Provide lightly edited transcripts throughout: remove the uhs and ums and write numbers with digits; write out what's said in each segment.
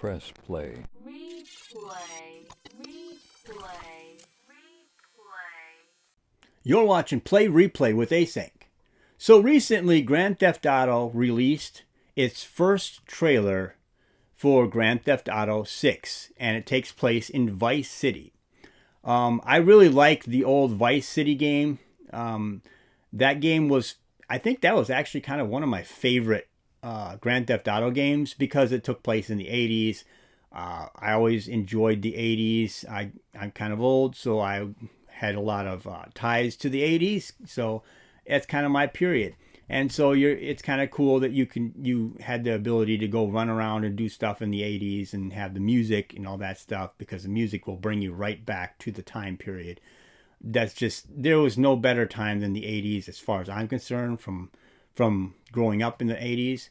Press play. Replay, replay, replay. You're watching Play Replay with Async. So recently, Grand Theft Auto released its first trailer for Grand Theft Auto 6, and it takes place in Vice City. I really liked the old Vice City game. That game was, I think that was actually kind of one of my favorite Grand Theft Auto games because it took place in the 80s. I always enjoyed the 80s. I'm kind of old, so I had a lot of ties to the 80s. So it's kind of my period. And so it's kind of cool that you had the ability to go run around and do stuff in the 80s and have the music and all that stuff, because the music will bring you right back to the time period. There was no better time than the 80s as far as I'm concerned from growing up in the 80s.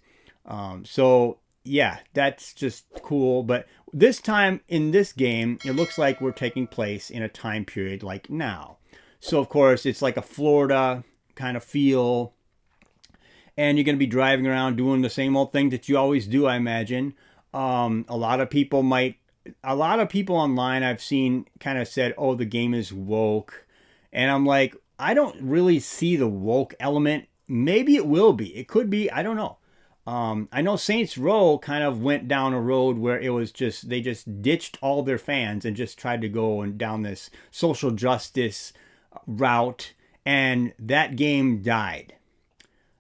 So yeah, that's just cool. But this time in this game, it looks like we're taking place in a time period like now. So of course it's like a Florida kind of feel. And you're going to be driving around doing the same old thing that you always do, I imagine. A lot of people online I've seen kind of said, oh, the game is woke. And I'm like, I don't really see the woke element. Maybe it will be. It could be. I don't know. I know Saints Row kind of went down a road where it was they just ditched all their fans and just tried to go down this social justice route. And that game died.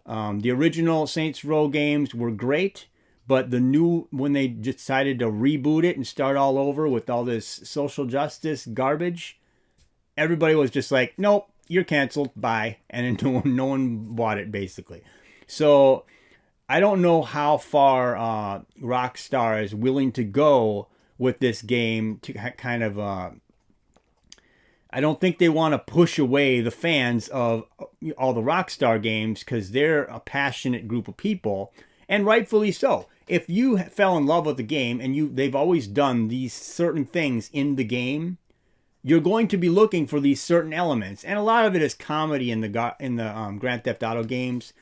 The original Saints Row games were great, but when they decided to reboot it and start all over with all this social justice garbage, everybody was just like, nope, you're canceled, bye. And then no one bought it, basically. So I don't know how far Rockstar is willing to go with this game to kind of... I don't think they want to push away the fans of all the Rockstar games, because they're a passionate group of people, and rightfully so. If you fell in love with the game and they've always done these certain things in the game, you're going to be looking for these certain elements, and a lot of it is comedy in the Grand Theft Auto games.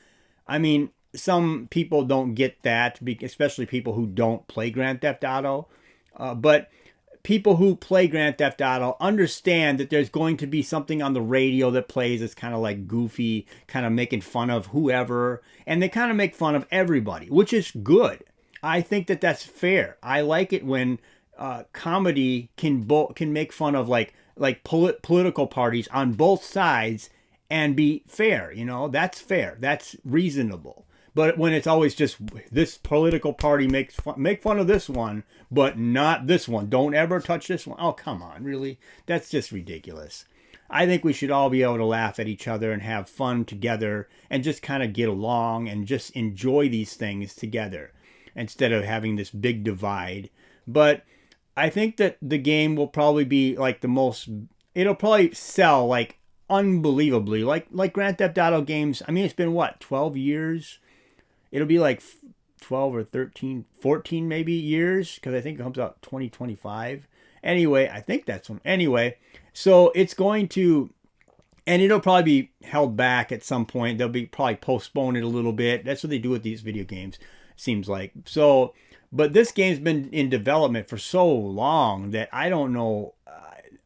I mean, some people don't get that, especially people who don't play Grand Theft Auto, but people who play Grand Theft Auto understand that there's going to be something on the radio that plays that's kind of like goofy, kind of making fun of whoever, and they kind of make fun of everybody, which is good. I think that that's fair. I like it when comedy can make fun of political parties on both sides and be fair. That's fair. That's reasonable. But when it's always just this political party make fun of this one, but not this one. Don't ever touch this one. Oh, come on, really? That's just ridiculous. I think we should all be able to laugh at each other and have fun together and just kind of get along and just enjoy these things together instead of having this big divide. But I think that the game will probably be like it'll probably sell like unbelievably, like Grand Theft Auto games. I mean, it's been 12 years? It'll be like 12 or 13, 14 maybe years, because I think it comes out 2025. Anyway, I think that's one. Anyway, so it's going to, and it'll probably be held back at some point. They'll be probably postpone it a little bit. That's what they do with these video games, seems like. So, but this game's been in development for so long that I don't know.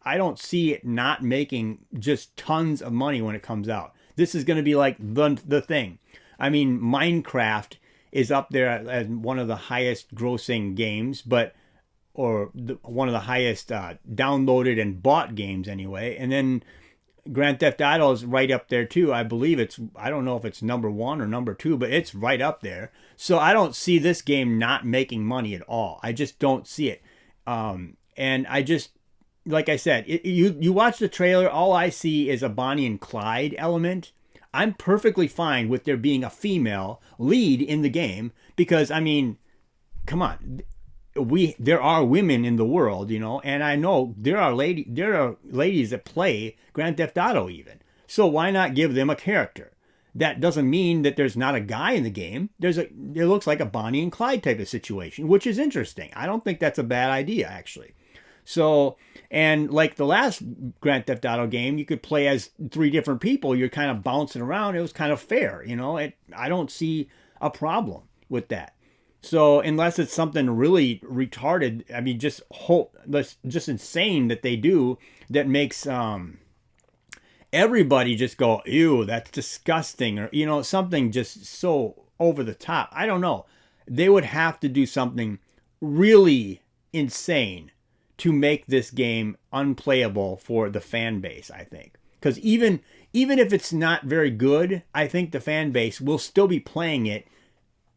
I don't see it not making just tons of money when it comes out. This is going to be like the thing. I mean, Minecraft is up there as one of the highest grossing games, one of the highest downloaded and bought games anyway. And then Grand Theft Auto is right up there too. I believe I don't know if it's number 1 or number 2, but it's right up there. So I don't see this game not making money at all. I just don't see it. And I just, like I said, you watch the trailer, all I see is a Bonnie and Clyde element. I'm perfectly fine with there being a female lead in the game because, I mean, come on, there are women in the world, and I know there are ladies that play Grand Theft Auto even. So why not give them a character? That doesn't mean that there's not a guy in the game. It looks like a Bonnie and Clyde type of situation, which is interesting. I don't think that's a bad idea, actually. So, and like the last Grand Theft Auto game, you could play as 3 different people. You're kind of bouncing around. It was kind of fair, I don't see a problem with that. So unless it's something really retarded, I mean, just insane that they do that makes everybody just go, ew, that's disgusting, or something just so over the top. I don't know. They would have to do something really insane to make this game unplayable for the fan base, I think. Because even if it's not very good, I think the fan base will still be playing it.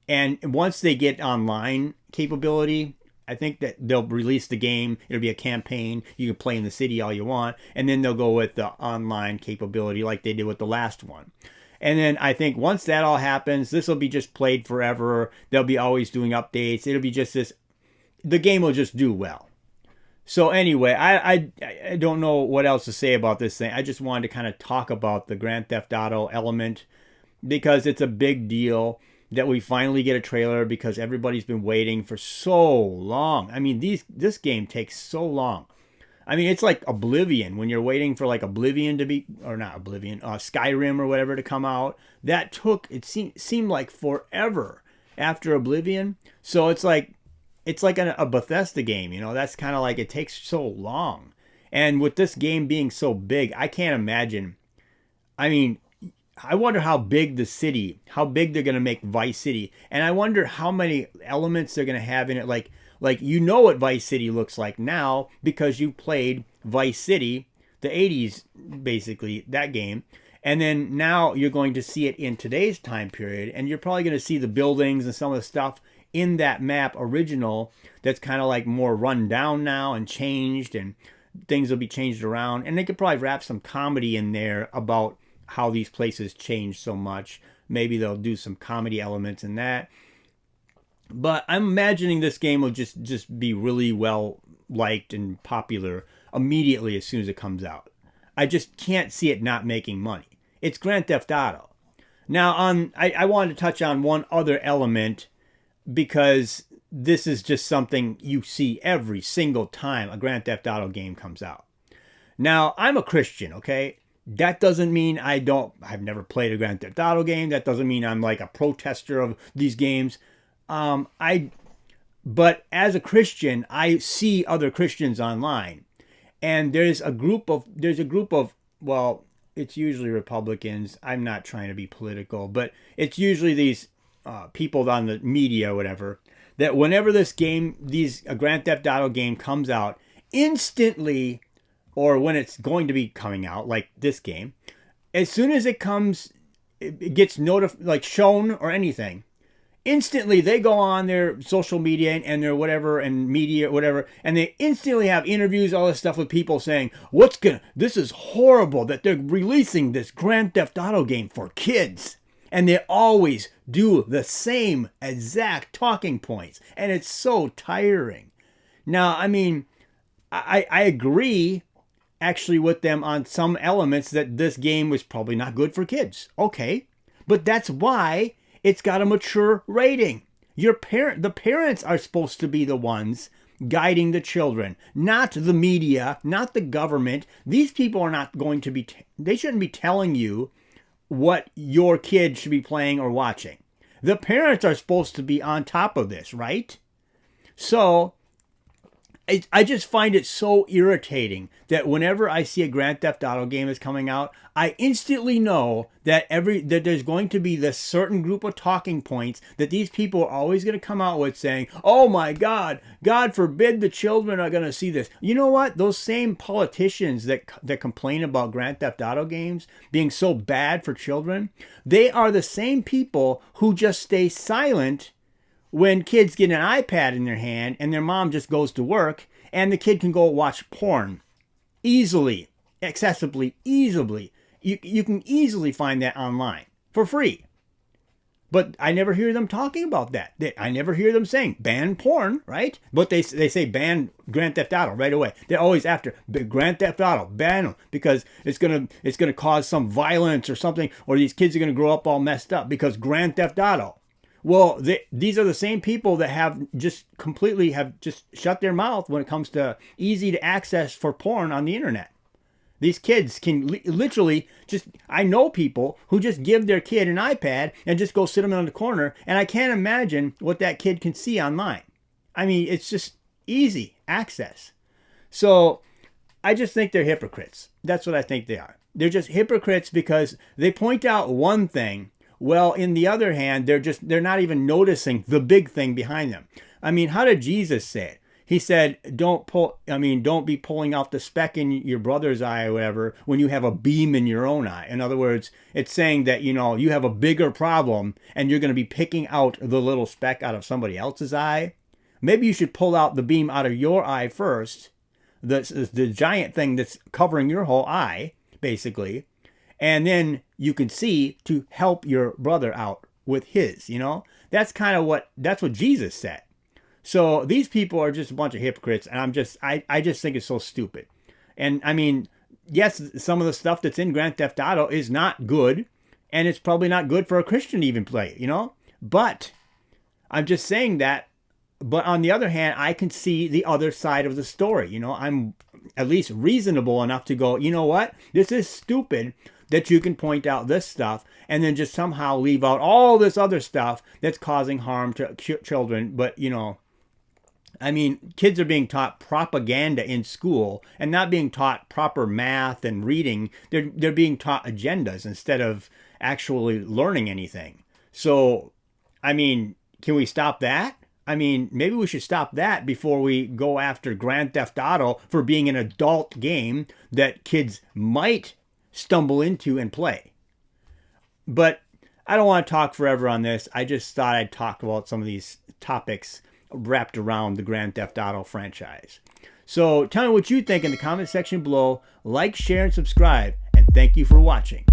And once they get online capability, I think that they'll release the game. It'll be a campaign. You can play in the city all you want. And then they'll go with the online capability like they did with the last one. And then I think once that all happens, this will be just played forever. They'll be always doing updates. It'll be just this. The game will just do well. So anyway, I don't know what else to say about this thing. I just wanted to kind of talk about the Grand Theft Auto element because it's a big deal that we finally get a trailer because everybody's been waiting for so long. I mean, this game takes so long. I mean, it's like Oblivion when you're waiting for like Oblivion to be, or not Oblivion, Skyrim or whatever to come out. That took, it seemed like forever after Oblivion. So it's like a Bethesda game, that's kind of like it takes so long. And with this game being so big, I can't imagine. I mean, I wonder how big how big they're going to make Vice City. And I wonder how many elements they're going to have in it. Like what Vice City looks like now because you played Vice City, the 80s, basically, that game. And then now you're going to see it in today's time period. And you're probably going to see the buildings and some of the stuff in that map original that's kind of like more run down now and changed. And things will be changed around. And they could probably wrap some comedy in there about how these places change so much. Maybe they'll do some comedy elements in that. But I'm imagining this game will just be really well liked and popular immediately as soon as it comes out. I just can't see it not making money. It's Grand Theft Auto. Now, I wanted to touch on one other element because this is just something you see every single time a Grand Theft Auto game comes out. Now, I'm a Christian, okay? That doesn't mean I've never played a Grand Theft Auto game. That doesn't mean I'm like a protester of these games. But as a Christian, I see other Christians online. And there's a group of, well, it's usually Republicans. I'm not trying to be political, but it's usually these people on the media or whatever, that whenever a Grand Theft Auto game comes out, instantly, or when it's going to be coming out, like this game, as soon as it gets shown or anything, instantly they go on their social media and their whatever and media, whatever, and they instantly have interviews, all this stuff with people saying, this is horrible that they're releasing this Grand Theft Auto game for kids. And they always do the same exact talking points. And it's so tiring. Now, I mean, I agree actually with them on some elements that this game was probably not good for kids. Okay. But that's why it's got a mature rating. The parents are supposed to be the ones guiding the children, not the media, not the government. These people are not going to be, they shouldn't be telling you what your kid should be playing or watching. The parents are supposed to be on top of this, right? So I just find it so irritating that whenever I see a Grand Theft Auto game is coming out, I instantly know that there's going to be this certain group of talking points that these people are always going to come out with saying, oh my God, God forbid the children are going to see this. You know what? Those same politicians that complain about Grand Theft Auto games being so bad for children, they are the same people who just stay silent when kids get an iPad in their hand and their mom just goes to work and the kid can go watch porn easily, accessibly, easily. You can easily find that online for free. But I never hear them talking about that. I never hear them saying ban porn, right? But they say ban Grand Theft Auto right away. They're always after Grand Theft Auto, ban them because it's gonna cause some violence or something, or these kids are gonna grow up all messed up because Grand Theft Auto. Well, these are the same people that have just shut their mouth when it comes to easy to access for porn on the internet. These kids can literally just, I know people who just give their kid an iPad and just go sit them in the corner, and I can't imagine what that kid can see online. I mean, it's just easy access. So I just think they're hypocrites. That's what I think they are. They're just hypocrites because they point out one thing. Well, in the other hand, they're not even noticing the big thing behind them. I mean, how did Jesus say it? He said, don't be pulling out the speck in your brother's eye or whatever when you have a beam in your own eye. In other words, it's saying that, you have a bigger problem and you're going to be picking out the little speck out of somebody else's eye. Maybe you should pull out the beam out of your eye first, the giant thing that's covering your whole eye, basically, and then you can see to help your brother out with his, That's what Jesus said. So these people are just a bunch of hypocrites, and I just think it's so stupid. And I mean, yes, some of the stuff that's in Grand Theft Auto is not good, and it's probably not good for a Christian to even play, But I'm just saying that. But on the other hand, I can see the other side of the story. I'm at least reasonable enough to go, you know what? This is stupid that you can point out this stuff and then just somehow leave out all this other stuff that's causing harm to children. But, I mean, kids are being taught propaganda in school and not being taught proper math and reading. They're being taught agendas instead of actually learning anything. So, I mean, can we stop that? I mean, maybe we should stop that before we go after Grand Theft Auto for being an adult game that kids might stumble into and play. But I don't want to talk forever on this. I just thought I'd talk about some of these topics wrapped around the Grand Theft Auto franchise. So tell me what you think in the comment section below. Like, share, and subscribe. And thank you for watching.